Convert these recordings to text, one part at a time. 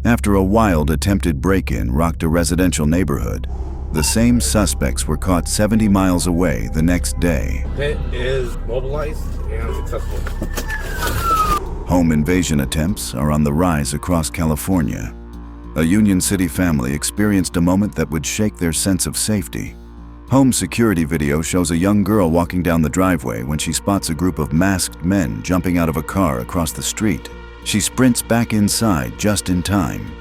After a wild attempted break-in rocked a residential neighborhood, the same suspects were caught 70 miles away the next day. Pit is mobilized and successful. Home invasion attempts are on the rise across California. A Union City family experienced a moment that would shake their sense of safety. Home security video shows a young girl walking down the driveway when she spots a group of masked men jumping out of a car across the street. She sprints back inside just in time.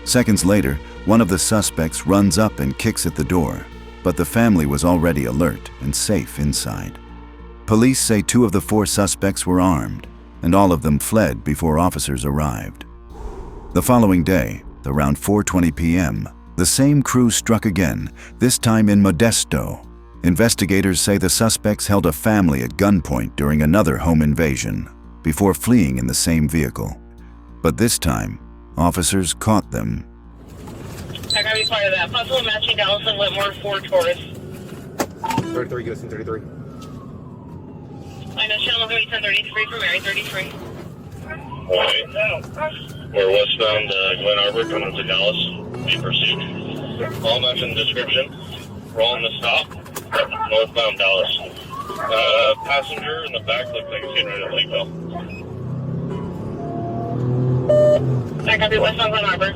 Seconds later, one of the suspects runs up and kicks at the door, but the family was already alert and safe inside. Police say 2 of the 4 suspects were armed, and all of them fled before officers arrived. The following day, around 4:20 p.m., the same crew struck again, this time in Modesto. Investigators say the suspects held a family at gunpoint during another home invasion, before fleeing in the same vehicle. But this time, officers caught them. I gotta be part of that. Possible matching Dallas and Whitmore, 4 Taurus. 33, get us in 33. I know channel 1033 for Mary, 33. Alright. We're westbound Glen Arbor coming to Dallas. Be pursued. All matching the description. Rolling the stop. Northbound Dallas. Passenger in the back looks like it's getting ready to Lakeville. I copy westbound Glen Arbor.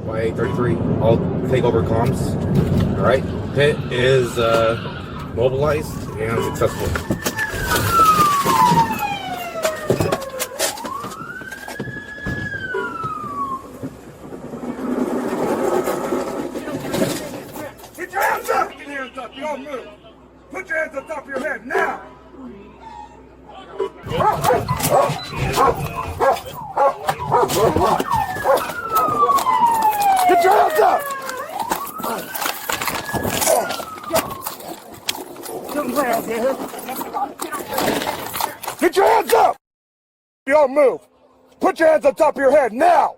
Y833, I'll take over comms. Alright. Pit is mobilized and successful. Get your hands up! Get your hands up! You don't move! Put your hands on top of your head now! Get your hands up! Get your hands up! You don't move! Put your hands on top of your head now!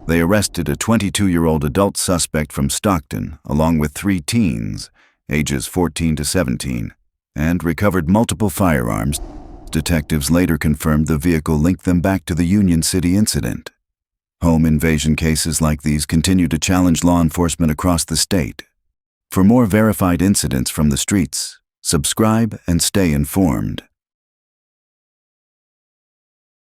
They arrested a 22-year-old adult suspect from Stockton, along with 3 teens, ages 14 to 17, and recovered multiple firearms. Detectives later confirmed the vehicle linked them back to the Union City incident. Home invasion cases like these continue to challenge law enforcement across the state. For more verified incidents from the streets, subscribe and stay informed.